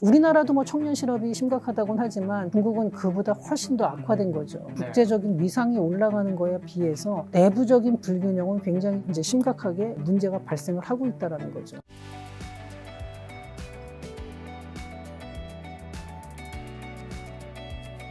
우리나라도 뭐 청년 실업이 심각하다고는 하지만 중국은 그보다 훨씬 더 악화된 거죠. 국제적인 위상이 올라가는 거에 비해서 내부적인 불균형은 굉장히 이제 심각하게 문제가 발생을 하고 있다는 거죠.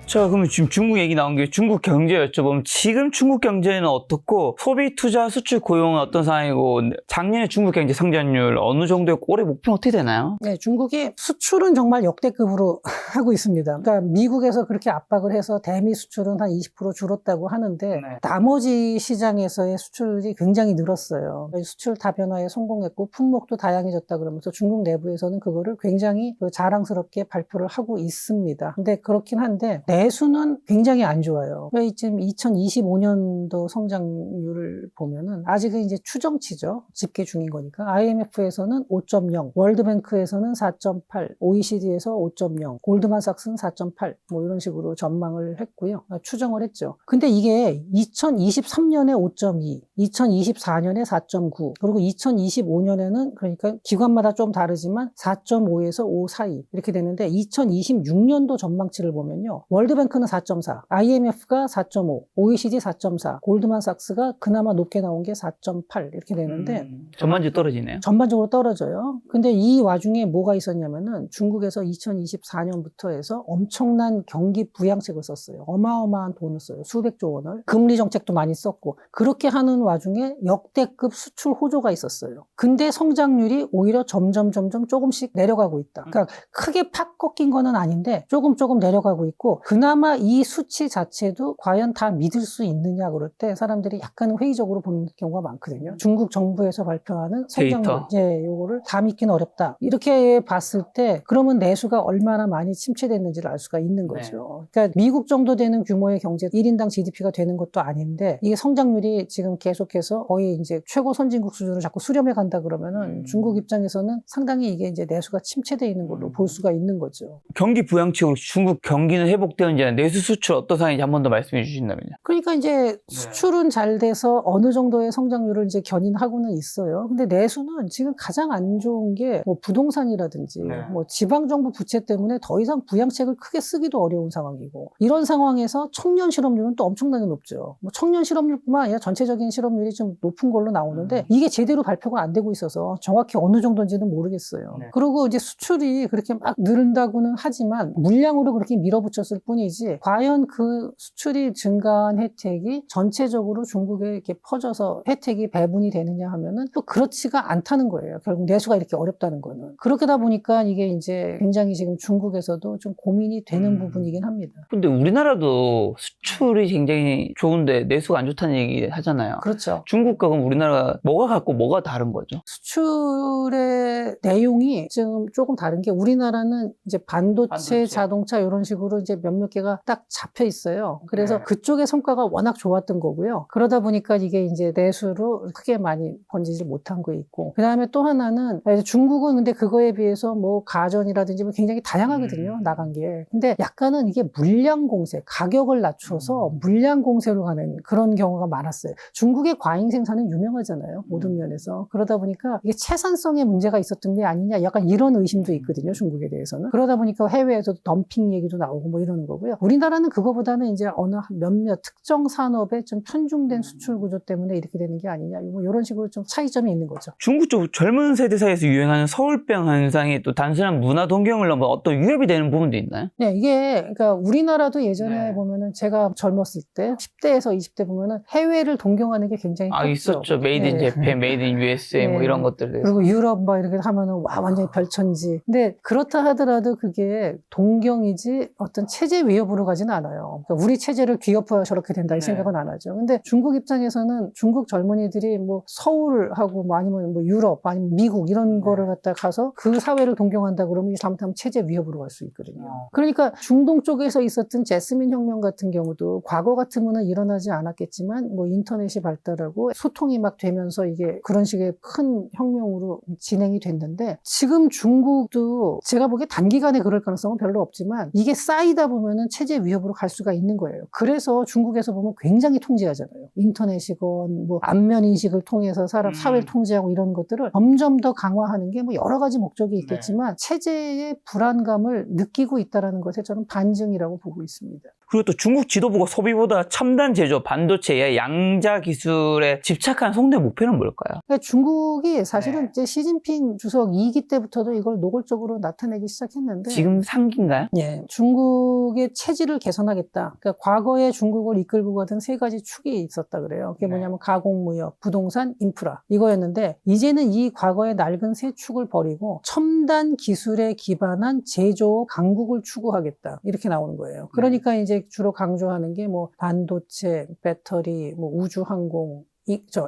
자, 그러면 지금 중국 얘기 나온 게 중국 경제 여쭤보면 지금 중국 경제는 어떻고 소비, 투자, 수출, 고용은 어떤 상황이고 작년에 중국 경제 성장률 어느 정도였고 올해 목표는 어떻게 되나요? 네, 중국이 수출은 정말 역대급으로 하고 있습니다. 그러니까 미국에서 그렇게 압박을 해서 대미 수출은 한 20% 줄었다고 하는데 나머지 시장에서의 수출이 굉장히 늘었어요. 수출 다변화에 성공했고 품목도 다양해졌다 그러면서 중국 내부에서는 그거를 굉장히 자랑스럽게 발표를 하고 있습니다. 근데 그렇긴 한데 내수는 굉장히 안 좋아요. 지금 2025년도 성장률을 보면은 아직은 이제 추정치죠. 집계 중인 거니까. IMF에서는 5.0, 월드뱅크에서는 4.8, OECD에서 5.0, 골드만삭스는 4.8, 뭐 이런 식으로 전망을 했고요. 추정을 했죠. 근데 이게 2023년에 5.2, 2024년에 4.9, 그리고 2025년에는 그러니까 기관마다 좀 다르지만 4.5에서 5 사이 이렇게 되는데 2026년도 전망치를 보면요. 월드뱅크는 4.4, IMF가 4.5, OECD 4.4, 골드만삭스가 그나마 높게 나온 게 4.8 이렇게 되는데 전반적으로 떨어지네요. 전반적으로 떨어져요. 근데 이 와중에 뭐가 있었냐면은 중국에서 2024년부터 해서 엄청난 경기 부양책을 썼어요. 어마어마한 돈을 써요. 수백조 원을. 금리 정책도 많이 썼고 그렇게 하는 와중에 역대급 수출 호조가 있었어요. 근데 성장률이 오히려 점점 조금씩 내려가고 있다. 그러니까 크게 팍 꺾인 거는 아닌데 조금 내려가고 있고 그나마 이 수치 자체도 과연 다 믿을 수 있느냐 그럴 때 사람들이 약간 회의적으로 보는 경우가 많거든요. 중국 정부에서 발표하는 성장률 이제 요거를 다 믿기는 어렵다. 이렇게 봤을 때 그러면 내수가 얼마나 많이 침체됐는지를 알 수가 있는 거죠. 그러니까 미국 정도 되는 규모의 경제 1인당 GDP가 되는 것도 아닌데 이게 성장률이 지금 계속해서 거의 이제 최고 선진국 수준으로 자꾸 수렴해 간다 그러면은 중국 입장에서는 상당히 이게 이제 내수가 침체되어 있는 걸로 볼 수가 있는 거죠. 경기 부양책으로 중국 경기는 회복되는지 내수 수출 어떤 상황인지 한 번 더 말씀해 주신다면요. 그러니까 이제 수출은 잘 돼서 어느 정도의 성장률을 이제 견인하고는 있어요. 근데 내수는 지금 가장 안 좋은 게 뭐 부동산이라든지 뭐 지방정부 부채 때문에 더 이상 부양책을 크게 쓰기도 어려운 상황이고 이런 상황에서 청년 실업률은 또 엄청나게 높죠. 뭐 청년 실업률뿐만 아니라 전체적인 실업률이 좀 높은 걸로 나오는데 이게 제대로 발표가 안 되고 있어서 정확히 어느 정도인지는 모르겠어요. 그리고 이제 수출이 그렇게 막 늘은다고는 하지만 물량으로 그렇게 밀어붙였을 뿐이지 과연 그 수출이 증가한 혜택이 전체적으로 중국에 이렇게 퍼져서 혜택이 배분이 되느냐 하면은 또 그렇지가 않다는 거예요. 결국 내수가 이렇게 어렵다는 거는. 그렇게다 보니까 이게 이제 굉장히 지금 중국에서도 좀 고민이 되는 부분이긴 합니다. 근데 우리나라도 수출이 굉장히 좋은데 내수가 안 좋다는 얘기 하잖아요. 그렇죠. 중국과 그럼 우리나라가 뭐가 같고 뭐가 다른 거죠? 수출의 내용이 지금 조금 다른 게 우리나라는 이제 반도체, 자동차 이런 식으로 이제 몇몇 개가 딱 잡혀 있어요. 그래서 그쪽의 성과가 워낙 좋았던 거고요. 그러다 보니까 이게 이제 내수로 크게 많이 번지지 못한 거 있고. 그 다음에 또 하나는 중국은 근데 그거에 비해서 뭐 가전이라든지 뭐 굉장히 다양하거든요. 나간 게. 근데 약간은 이게 물량 공세, 가격을 낮춰서 물량 공세로 가는 그런 경우가 많았어요. 중국의 과잉 생산은 유명하잖아요. 모든 면에서. 그러다 보니까 이게 채산성에 문제가 있었던 게 아니냐 약간 이런 의심도 있거든요. 중국에 대해서는. 그러다 보니까 해외에서도 덤핑 얘기도 나오고 뭐 이러는 거고요. 우리나라는 그거보다는 이제 어느 몇몇 특정 산업에 좀 편중된 수출 구조 때문에 이렇게 되는 게 아니냐. 뭐 이런 식으로 좀 차이점이 있는 거죠. 중국 쪽 젊은 세대 사이에서 유행하는 서울병 현상이 또 단순한 문화 동경을 넘어 어떤 위협이 되는 부분도 있나요? 네, 이게 그러니까 우리나라도 예전에 보면은 제가 젊었을 때 10대에서 20대 보면은 해외를 동경하는 게 굉장히 컸죠. 있었죠. 메이드 인 재팬, 메이드 인 USA 뭐 이런 것들. 그리고 유럽 막 이렇게 하면은 와 완전히 별천지. 근데 그렇다 하더라도 그게 동경이지 어떤 체제 위협으로 가지는 않아요. 그러니까 우리 체제를 귀엽어야 저렇게 된다 이 생각은 안 하죠. 근데 중국 입장에서는 중국 젊은이들이 뭐 서울하고 뭐 아니면 뭐 유럽 아니면 미국 이런 거를 갖다 가서 그 사회를 동경한다 그러면 잘못하면 체제 위협으로 갈 수 있거든요. 그러니까 중동 쪽에서 있었던 제스민 혁명 같은 경우도 과거 같으면은 일어나지 않았겠지만 뭐 인터넷이 발달하고 소통이 막 되면서 이게 그런 식의 큰 혁명으로 진행이 됐는데 지금 중국도 제가 보기에 단기간에 그럴 가능성은 별로 없지만 이게 쌓이다 보면 그러면은 체제 위협으로 갈 수가 있는 거예요. 그래서 중국에서 보면 굉장히 통제하잖아요. 인터넷이건 뭐 안면 인식을 통해서 사회를 통제하고 이런 것들을 점점 더 강화하는 게 뭐 여러 가지 목적이 있겠지만 체제의 불안감을 느끼고 있다는 것에 저는 반증이라고 보고 있습니다. 그리고 또 중국 지도부가 소비보다 첨단 제조, 반도체의 양자 기술에 집착한 성대 목표는 뭘까요? 그러니까 중국이 사실은 이제 시진핑 주석 2기 때부터도 이걸 노골적으로 나타내기 시작했는데 지금 3기인가요? 예, 중국의 체질을 개선하겠다. 그러니까 과거에 중국을 이끌고 가던 세 가지 축이 있었다 그래요. 그게 뭐냐면 가공무역, 부동산, 인프라 이거였는데 이제는 이 과거의 낡은 세 축을 버리고 첨단 기술에 기반한 제조 강국을 추구하겠다. 이렇게 나오는 거예요. 그러니까 이제 주로 강조하는 게 뭐 반도체, 배터리, 뭐 우주항공,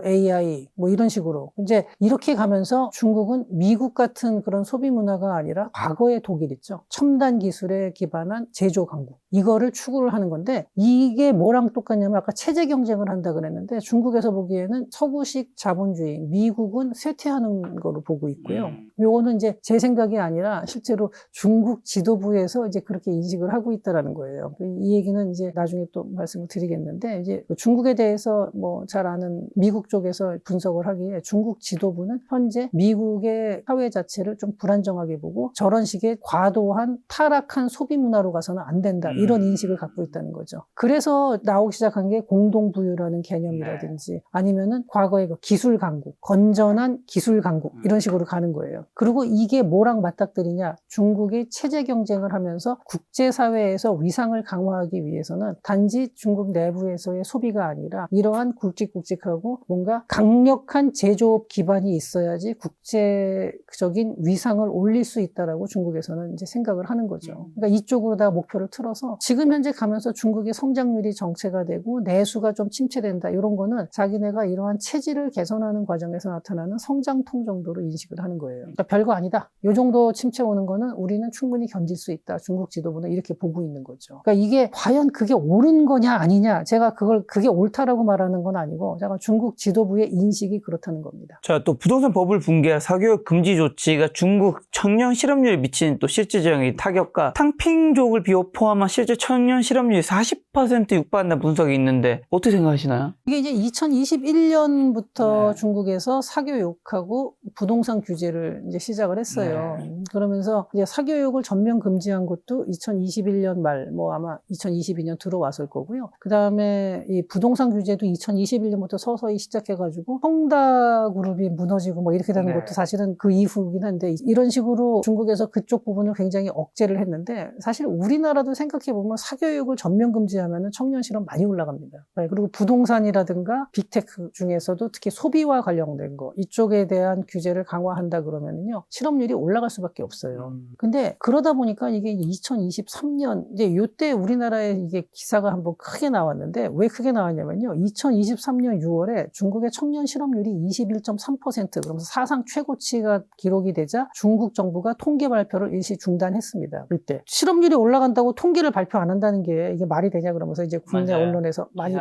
AI 뭐 이런 식으로 이제 이렇게 가면서 중국은 미국 같은 그런 소비 문화가 아니라 과거의 독일 있죠. 첨단 기술에 기반한 제조 강국 이거를 추구를 하는 건데 이게 뭐랑 똑같냐면 아까 체제 경쟁을 한다 그랬는데 중국에서 보기에는 서구식 자본주의 미국은 쇠퇴하는 거로 보고 있고요. 요거는 이제 제 생각이 아니라 실제로 중국 지도부에서 이제 그렇게 인식을 하고 있다라는 거예요. 이 얘기는 이제 나중에 또 말씀을 드리겠는데 이제 중국에 대해서 뭐 잘 아는 미국 쪽에서 분석을 하기에 중국 지도부는 현재 미국의 사회 자체를 좀 불안정하게 보고 저런 식의 과도한 타락한 소비 문화로 가서는 안 된다. 이런 인식을 갖고 있다는 거죠. 그래서 나오기 시작한 게 공동부유라는 개념이라든지 아니면은 과거의 그 기술 강국, 건전한 기술 강국 이런 식으로 가는 거예요. 그리고 이게 뭐랑 맞닥뜨리냐? 중국이 체제 경쟁을 하면서 국제사회에서 위상을 강화하기 위해서는 단지 중국 내부에서의 소비가 아니라 이러한 굵직굵직하고 뭔가 강력한 제조업 기반이 있어야지 국제적인 위상을 올릴 수 있다라고 중국에서는 이제 생각을 하는 거죠. 그러니까 이쪽으로 다 목표를 틀어서 지금 현재 가면서 중국의 성장률이 정체가 되고 내수가 좀 침체된다 이런 거는 자기네가 이러한 체질을 개선하는 과정에서 나타나는 성장통 정도로 인식을 하는 거예요. 그러니까 별거 아니다. 이 정도 침체 오는 거는 우리는 충분히 견딜 수 있다. 중국 지도부는 이렇게 보고 있는 거죠. 그러니까 이게 과연 그게 옳은 거냐 아니냐 제가 그게 옳다라고 말하는 건 아니고 제가 중국 지도부의 인식이 그렇다는 겁니다. 자, 또 부동산 버블 붕괴와 사교육 금지 조치가 중국 청년 실업률에 미친 또 실질적인 타격과 탕핑족을 포함한 실제 청년 실업률이 40% 육박한다는 분석이 있는데 어떻게 생각하시나요? 이게 이제 2021년부터 중국에서 사교육하고 부동산 규제를 이제 시작을 했어요. 그러면서 이제 사교육을 전면 금지한 것도 2021년 말, 뭐 아마 2022년 들어왔을 거고요. 그 다음에 이 부동산 규제도 2021년부터 서서히 시작해가지고 성다 그룹이 무너지고 뭐 이렇게 되는 것도 사실은 그 이후긴 한데 이런 식으로 중국에서 그쪽 부분을 굉장히 억제를 했는데 사실 우리나라도 생각해보면 사교육을 전면 금지하면 청년 실업 많이 올라갑니다. 그리고 부동산이라든가 빅테크 중에서도 특히 소비와 관련된 거 이쪽에 대한 규제를 강화한다 그러면은요 실업률이 올라갈 수밖에 없어요. 근데 그러다 보니까 이게 2023년 이제 요때 우리나라에 이게 기사가 한번 크게 나왔는데 왜 크게 나왔냐면요 2023년 6월에 중국의 청년 실업률이 21.3% 그러면서 사상 최고치가 기록이 되자 중국 정부가 통계 발표를 일시 중단했습니다. 그때 실업률이 올라간다고 통계를 발표 안 한다는 게 이게 말이 되냐 그러면서 이제 국내 언론에서 많이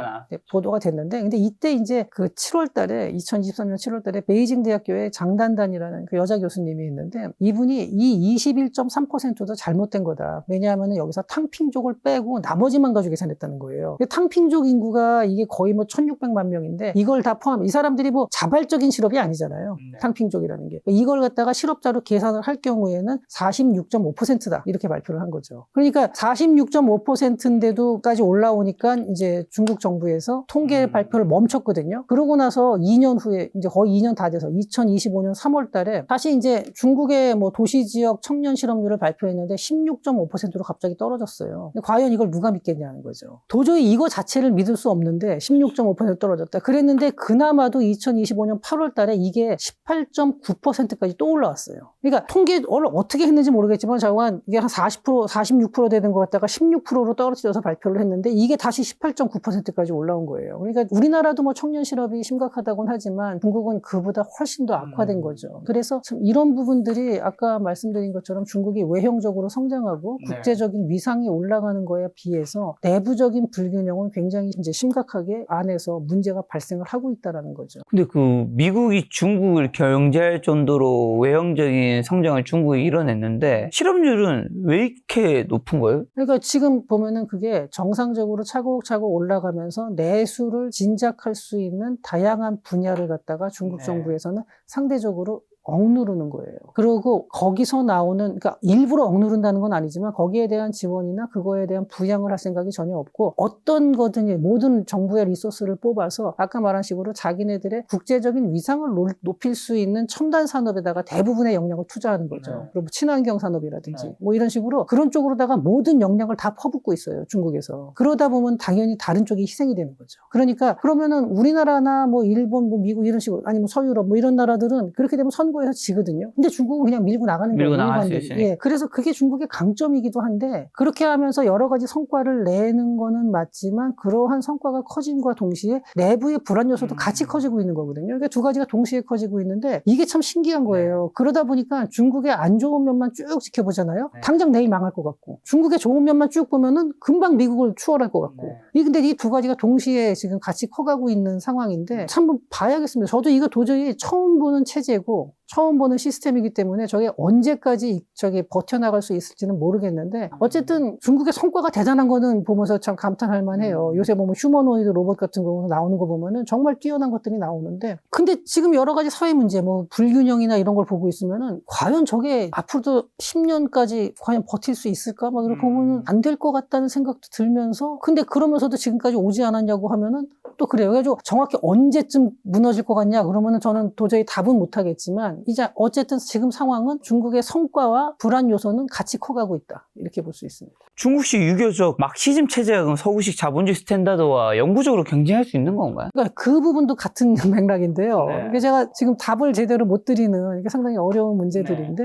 보도가 됐는데 근데 이때 이제 그 7월 달에 2023년 7월 달에 베이징 대학교에 장단단이라는 그 여자 교수님이 있는데 이분이 이 21.3%도 잘못된 거다. 왜냐하면 여기서 탕핑족을 빼고 나머지만 가지고 계산했다는 거예요. 탕핑족 인구가 이게 거의 뭐 1600만 명인데 이걸 다 포함 이 사람들이 뭐 자발적인 실업이 아니잖아요. 탕핑족이라는 게. 이걸 갖다가 실업자로 계산을 할 경우에는 46.5%다. 이렇게 발표를 한 거죠. 그러니까 46.5%인데도까지 올라오니까 이제 중국 정부에서 통계 발표를 멈췄거든요. 그러고 나서 2년 후에 이제 거의 2년 다 돼서 2025년 3월 달에 다시 이제 중국의 뭐 도시 지역 청년 실업률을 발표했는데 16.5%로 갑자기 떨어졌어요. 과연 이걸 누가 믿겠냐는 거죠. 도저히 이거 자체를 믿을 수 없는데 16.5% 떨어졌다. 그랬는데 그나마도 2025년 8월 달에 이게 18.9%까지 또 올라왔어요. 그러니까 통계를 어떻게 했는지 모르겠지만 자관 이게 한 40%, 46% 되는 것 같다가 16%로 떨어져서 발표를 했는데 이게 다시 18.9%까지 올라온 거예요. 그러니까 우리나라도 뭐 청년 실업이 심각하다고는 하지만 중국은 그보다 훨씬 더 악화된 거죠. 그래서 참 이런 부분들이 아까 말씀드린 것처럼 중국이 외형적으로 성장하고 국제적인 위상이 올라가는 거에 비해서 내부적인 불균형은 굉장히 이제 심각하게 안에서 문제가 발생 발생을 하고 있다라는 거죠. 근데 그 미국이 중국을 경제할 정도로 외형적인 성장을 중국이 이뤄냈는데 실업률은 왜 이렇게 높은 거예요? 그러니까 지금 보면은 그게 정상적으로 차곡차곡 올라가면서 내수를 진작할 수 있는 다양한 분야를 갖다가 중국 네. 정부에서는 상대적으로 억누르는 거예요. 그리고 거기서 나오는, 그러니까 일부러 억누른다는 건 아니지만 거기에 대한 지원이나 그거에 대한 부양을 할 생각이 전혀 없고 어떤 거든지 모든 정부의 리소스를 뽑아서 아까 말한 식으로 자기네들의 국제적인 위상을 높일 수 있는 첨단 산업에다가 대부분의 역량을 투자하는 거죠. 네. 그리고 친환경 산업이라든지 네. 뭐 이런 식으로 그런 쪽으로다가 모든 역량을 다 퍼붓고 있어요. 중국에서. 그러다 보면 당연히 다른 쪽이 희생이 되는 거죠. 그러니까 그러면은 우리나라나 뭐 일본, 뭐 미국 이런 식으로 아니면 서유럽 뭐 이런 나라들은 그렇게 되면 선거에서 지거든요. 근데 중국은 그냥 밀고 나가는 거예요. 밀고 나갈 수 일반적으로. 있으니까. 예, 그래서 그게 중국의 강점이기도 한데 그렇게 하면서 여러 가지 성과를 내는 거는 맞지만 그러한 성과가 커짐과 동시에 내부의 불안 요소도 같이 커지고 있는 거거든요. 그러니까 두 가지가 동시에 커지고 있는데 이게 참 신기한 거예요. 그러다 보니까 중국의 안 좋은 면만 쭉 지켜보잖아요. 네. 당장 내일 망할 것 같고 중국의 좋은 면만 쭉 보면은 금방 미국을 추월할 것 같고 네. 근데 이 두 가지가 동시에 지금 같이 커가고 있는 상황인데 참 한번 봐야겠습니다. 저도 이거 도저히 처음 보는 체제고 처음 보는 시스템이기 때문에 저게 언제까지 저게 버텨나갈 수 있을지는 모르겠는데 어쨌든 중국의 성과가 대단한 거는 보면서 참 감탄할 만해요. 요새 보면 휴머노이드 로봇 같은 거 나오는 거 보면은 정말 뛰어난 것들이 나오는데 근데 지금 여러 가지 사회 문제 뭐 불균형이나 이런 걸 보고 있으면은 과연 저게 앞으로도 10년까지 과연 버틸 수 있을까? 막 이렇게 보면은 안 될 것 같다는 생각도 들면서 근데 그러면서도 지금까지 오지 않았냐고 하면은 또 그래요. 그래가지고 정확히 언제쯤 무너질 것 같냐 그러면은 저는 도저히 답은 못 하겠지만 이제 어쨌든 지금 상황은 중국의 성과와 불안 요소는 같이 커가고 있다. 이렇게 볼 수 있습니다. 중국식 유교적 마크시즘 체제가 그럼 서구식 자본주의 스탠다드와 영구적으로 경쟁할 수 있는 건가요? 그러니까 그 부분도 같은 맥락인데요. 네. 이게 제가 지금 답을 제대로 못 드리는 이게 상당히 어려운 문제들인데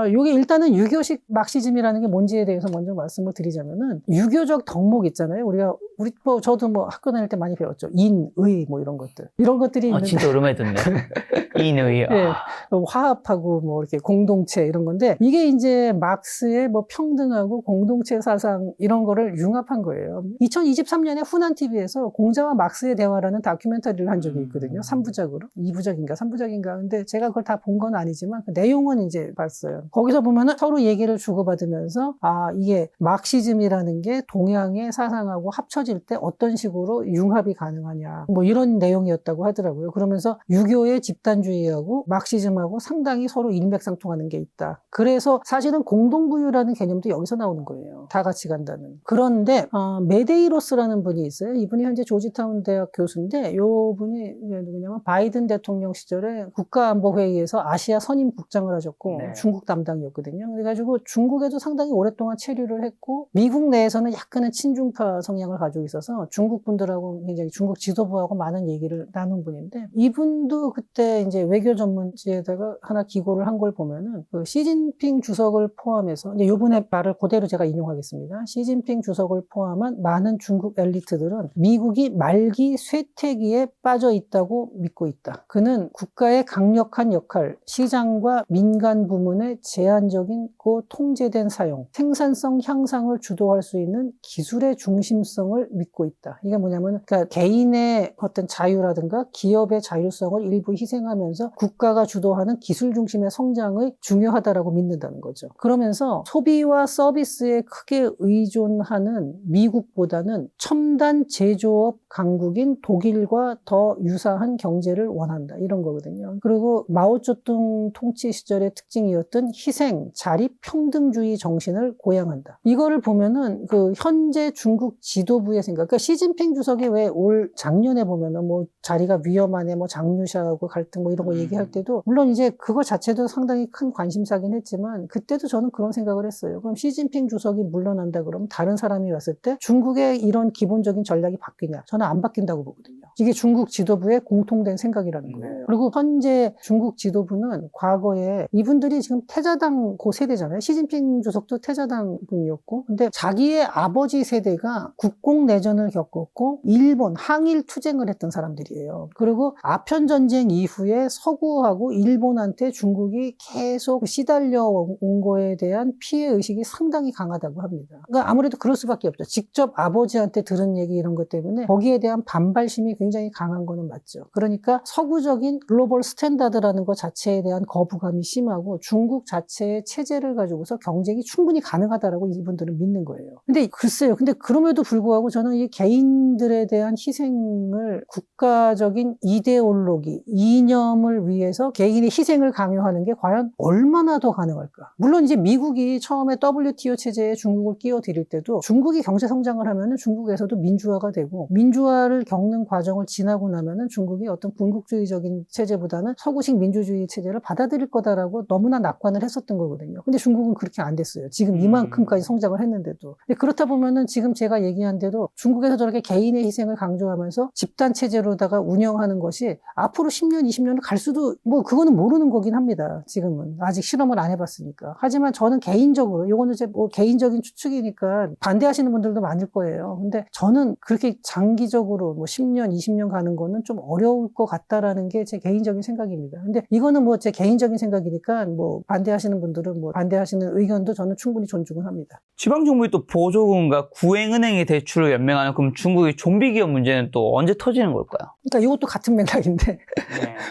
이게 일단은 유교식 마크시즘이라는 게 뭔지에 대해서 먼저 말씀을 드리자면은 유교적 덕목 있잖아요. 우리 뭐 저도 뭐 학교 다닐 때 많이 배웠죠. 인, 의 뭐 이런 것들. 이런 것들이 있는데 진짜 오랜만에 듣네. 인의. 예, 화합하고 뭐 이렇게 공동체 이런 건데 이게 이제 막스의 뭐 평등하고 공동체 사상 이런 거를 융합한 거예요. 2023년에 후난 TV에서 공자와 막스의 대화라는 다큐멘터리를 한 적이 있거든요. 3부작으로. 2부작인가 3부작인가. 근데 제가 그걸 다 본 건 아니지만 그 내용은 이제 봤어요. 거기서 보면은 서로 얘기를 주고받으면서 이게 막시즘이라는 게 동양의 사상하고 합쳐질 때 어떤 식으로 융합이 가능하냐. 뭐 이런 내용이었다고 하더라고요. 그러면서 유교의 집단주의하고 막시즘하고 상당히 서로 일맥상통하는 게 있다. 그래서 사실은 공동부유라는 개념도 여기서 나오는 거예요. 다 같이 간다는. 그런데 메데이로스라는 분이 있어요. 이분이 현재 조지타운 대학 교수인데 이 분이 누구냐면 바이든 대통령 시절에 국가안보회의에서 아시아 선임 국장을 하셨고 네. 중국 담당이었거든요. 그래가지고 중국에도 상당히 오랫동안 체류를 했고 미국 내에서는 약간은 친중파 성향을 가지고 있어서 중국 분들하고 굉장히 중국 지도부하고 많은 얘기를 나눈 분인데 이분도 그때 이제 외교 전문지에다가 하나 기고를 한 걸 보면은 그 시진핑 주석을 포함해서 이제 요번에 말을 그대로 제가 인용하겠습니다. 시진핑 주석을 포함한 많은 중국 엘리트들은 미국이 말기 쇠퇴기에 빠져 있다고 믿고 있다. 그는 국가의 강력한 역할, 시장과 민간 부문의 제한적인 통제된 사용, 생산성 향상을 주도할 수 있는 기술의 중심성을 믿고 있다. 이게 뭐냐면 그러니까 개인의 어떤 자유라든가 기업의 자율성을 일부 희생하면서 국가가 주도하는 기술 중심의 성장이 중요하다라고 믿는다는 거죠. 그러면서 소비와 서비스에 크게 의존하는 미국보다는 첨단 제조업 강국인 독일과 더 유사한 경제를 원한다. 이런 거거든요. 그리고 마오쩌둥 통치 시절의 특징이었던 희생, 자립, 평등주의 정신을 고양한다. 이거를 보면은 그 현재 중국 지도부의 생각, 그러니까 시진핑 주석이 왜 올 작년에 보면은 뭐 자리가 위험하네, 뭐 장류샤하고 갈등 뭐 이런 거 얘기할 때도 물론 이제 그거 자체도 상당히 큰 관심사긴 했지만 그때도 저는 그런 생각을 했어요. 그럼 시진핑 주석이 물러난다 그러면 다른 사람이 왔을 때 중국의 이런 기본적인 전략이 바뀌냐? 저는 안 바뀐다고 보거든요. 이게 중국 지도부의 공통된 생각이라는 거예요. 그리고 현재 중국 지도부는 과거에 이분들이 지금 태자당 그 세대잖아요. 시진핑 주석도 태자당 분이었고 근데 자기의 아버지 세대가 국공내전을 겪었고 일본, 항일 투쟁을 했던 사람들이에요. 그리고 아편전쟁 이후에 서구하고 일본한테 중국이 계속 시달려 온 거에 대한 피해의식이 상당히 강하다고 합니다. 그러니까 아무래도 그럴 수밖에 없죠. 직접 아버지한테 들은 얘기 이런 것 때문에 거기에 대한 반발심이 굉장히 강한 거는 맞죠. 그러니까 서구적인 글로벌 스탠다드라는 것 자체에 대한 거부감이 심하고 중국 자체의 체제를 가지고서 경쟁이 충분히 가능하다라고 이분들은 믿는 거예요. 근데 글쎄요. 근데 그럼에도 불구하고 저는 이 개인들에 대한 희생을 국가적인 이데올로기, 이념을 위해서 개인의 희생을 강요하는 게 과연 얼마나 더 가능할까? 물론 이제 미국이 처음에 WTO 체제에 중국을 끼워들일 때도 중국이 경제 성장을 하면은 중국에서도 민주화가 되고 민주화를 겪는 과정을 지나고 나면은 중국이 어떤 군국주의적인 체제보다는 서구식 민주주의 체제를 받아들일 거다라고 너무나 낙관을 했었던 거거든요. 근데 중국은 그렇게 안 됐어요. 지금 이만큼까지 성장을 했는데도. 근데 그렇다 보면은 지금 제가 얘기한 대로 중국에서 저렇게 개인의 희생을 강조하면서 집단 체제로다가 운영하는 것이 앞으로 10년, 20년을 갈 수도 뭐 그거는 모르는 거긴 합니다. 지금은 아직 실험을 안 해봤으니까. 하지만 저는 개인적으로 이거는 이제 뭐 개인적인 추측이니까 반대하시는 분들도 많을 거예요. 근데 저는 그렇게 장기적으로 뭐 10년, 20년 가는 거는 좀 어려울 것 같다라는 게 제 개인적인 생각입니다. 근데 이거는 뭐 제 개인적인 생각이니까 뭐 반대하시는 분들은 뭐 반대하시는 의견도 저는 충분히 존중을 합니다. 지방정부의 또 보조금과 구행은행의 대출을 연맹하는 그럼 중국의 좀비 기업 문제는 또 언제 터지는 걸까요? 그러니까 이것도 같은 맥락인데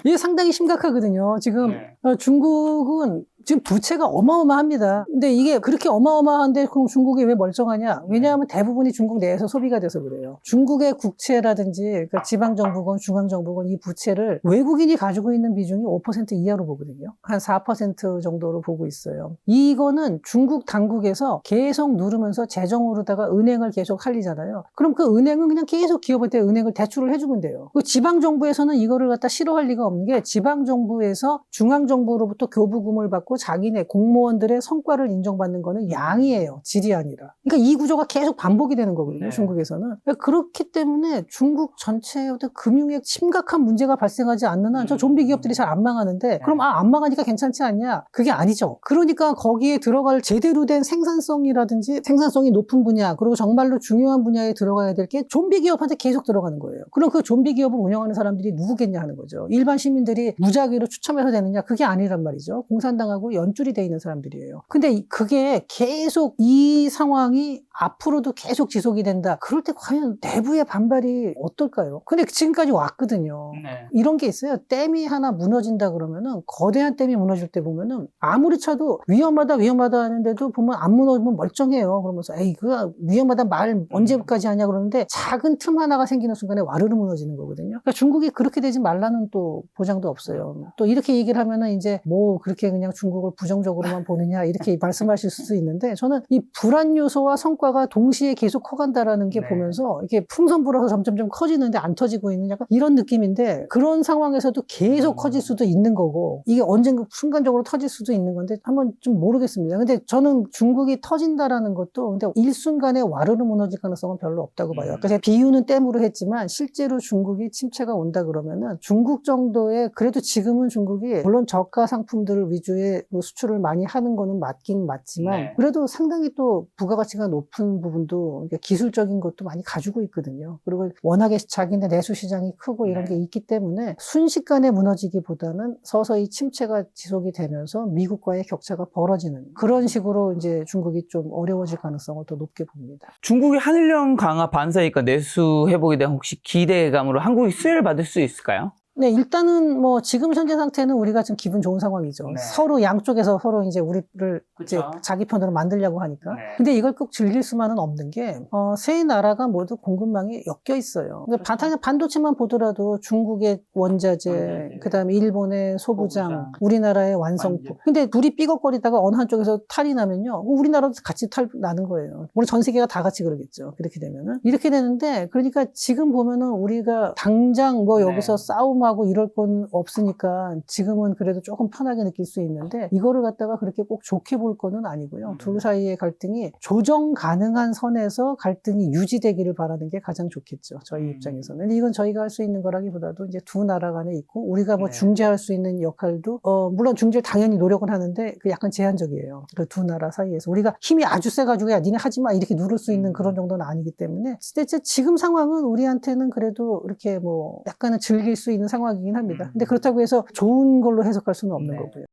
이게 상당히 심각하거든요. 지금 중국은 지금 부채가 어마어마합니다. 근데 이게 그렇게 어마어마한데 그럼 중국이 왜 멀쩡하냐? 왜냐하면 대부분이 중국 내에서 소비가 돼서 그래요. 중국의 국채라든지 그러니까 지방정부건 중앙정부건 이 부채를 외국인이 가지고 있는 비중이 5% 이하로 보거든요. 한 4% 정도로 보고 있어요. 이거는 중국 당국에서 계속 누르면서 재정으로다가 은행을 계속 살리잖아요. 그럼 그 은행은 그냥 계속 기업한테 은행을 대출을 해주면 돼요. 그 지방정부에서는 이거를 갖다 싫어할 리가 없는 게 지방정부에서 중앙정부로부터 교부금을 받고 자기네 공무원들의 성과를 인정받는 거는 양이에요. 질이 아니라. 그러니까 이 구조가 계속 반복이 되는 거거든요. 중국에서는. 그러니까 그렇기 때문에 중국 전체의 어떤 금융에 심각한 문제가 발생하지 않는 한 저 좀비 기업들이 잘 안 망하는데 그럼 안 망하니까 괜찮지 않냐? 그게 아니죠. 그러니까 거기에 들어갈 제대로 된 생산성이라든지 생산성이 높은 분야 그리고 정말로 중요한 분야에 들어가야 될 게 좀비 기업한테 계속 들어가는 거예요. 그럼 그 좀비 기업을 운영하는 사람들이 누구겠냐 하는 거죠. 일반 시민들이 무작위로 추첨해서 되느냐? 그게 아니란 말이죠. 공산당하고 연줄이 돼 있는 사람들이에요. 근데 그게 계속 이 상황이 앞으로도 계속 지속이 된다. 그럴 때 과연 내부의 반발이 어떨까요? 근데 지금까지 왔거든요. 이런 게 있어요. 댐이 하나 무너진다 그러면은 거대한 댐이 무너질 때 보면은 아무리 쳐도 위험하다 하는데도 보면 안 무너지면 멀쩡해요. 그러면서 에이 그 위험하다 말 언제까지 하냐 그러는데 작은 틈 하나가 생기는 순간에 와르르 무너지는 거거든요. 그러니까 중국이 그렇게 되지 말라는 또 보장도 없어요. 또 이렇게 얘기를 하면은 이제 뭐 그렇게 그냥 중국을 부정적으로만 보느냐 이렇게 말씀하실 수도 있는데 저는 이 불안 요소와 성과가 동시에 계속 커간다라는 게 보면서 이렇게 풍선 불어서 점점점 커지는데 안 터지고 있는 약간 이런 느낌인데 그런 상황에서도 계속 커질 수도 있는 거고 이게 언젠가 순간적으로 터질 수도 있는 건데 한번 좀 모르겠습니다. 근데 저는 중국이 터진다라는 것도 근데 일순간에 와르르 무너질 가능성은 별로 없다고 봐요. 아까 제가 비유는 댐으로 했지만 실제로 중국이 침체가 온다 그러면은 중국 정도의 그래도 지금은 중국이 물론 저가 상품들 위주의 수출을 많이 하는 거는 맞긴 맞지만 그래도 상당히 또 부가가치가 높은 부분도 그러니까 기술적인 것도 많이 가지고 있거든요. 그리고 워낙에 자기네 내수 시장이 크고 이런 게 있기 때문에 순식간에 무너지기보다는 서서히 침체가 지속이 되면서 미국과의 격차가 벌어지는 그런 식으로 이제 중국이 좀 어려워질 가능성을 더 높게 봅니다. 중국이 한일령 강화 반사이니까 내수 회복에 대한 혹시 기대감으로 한국이 수혜를 받을 수 있을까요? 네, 일단은 뭐 지금 현재 상태는 우리가 좀 기분 좋은 상황이죠. 서로 양쪽에서 서로 이제 우리를 이제 자기 편으로 만들려고 하니까. 근데 이걸 꼭 즐길 수만은 없는 게, 세 나라가 모두 공급망이 엮여 있어요. 반도체만 보더라도 중국의 원자재, 그 다음에 일본의 소부장, 우리나라의 완성품. 근데 둘이 삐걱거리다가 어느 한쪽에서 탈이 나면요. 우리나라도 같이 탈 나는 거예요. 물론 전 세계가 다 같이 그러겠죠. 그렇게 되면은. 이렇게 되는데, 그러니까 지금 보면은 우리가 당장 뭐 여기서 싸움하고 이럴 건 없으니까 지금은 그래도 조금 편하게 느낄 수 있는데 이거를 갖다가 그렇게 꼭 좋게 볼 거는 아니고요. 둘 사이의 갈등이 조정 가능한 선에서 갈등이 유지되기를 바라는 게 가장 좋겠죠. 저희 입장에서는. 근데 이건 저희가 할 수 있는 거라기보다도 이제 두 나라 간에 있고 우리가 뭐 중재할 수 있는 역할도 물론 중재를 당연히 노력은 하는데 그 약간 제한적이에요. 그 두 나라 사이에서 우리가 힘이 아주 세가지고 야 니네 하지 마 이렇게 누를 수 있는 그런 정도는 아니기 때문에 진짜 지금 상황은 우리한테는 그래도 이렇게 뭐 약간은 즐길 수 있는 상황이긴 합니다. 근데 그렇다고 해서 좋은 걸로 해석할 수는 없는 거고요.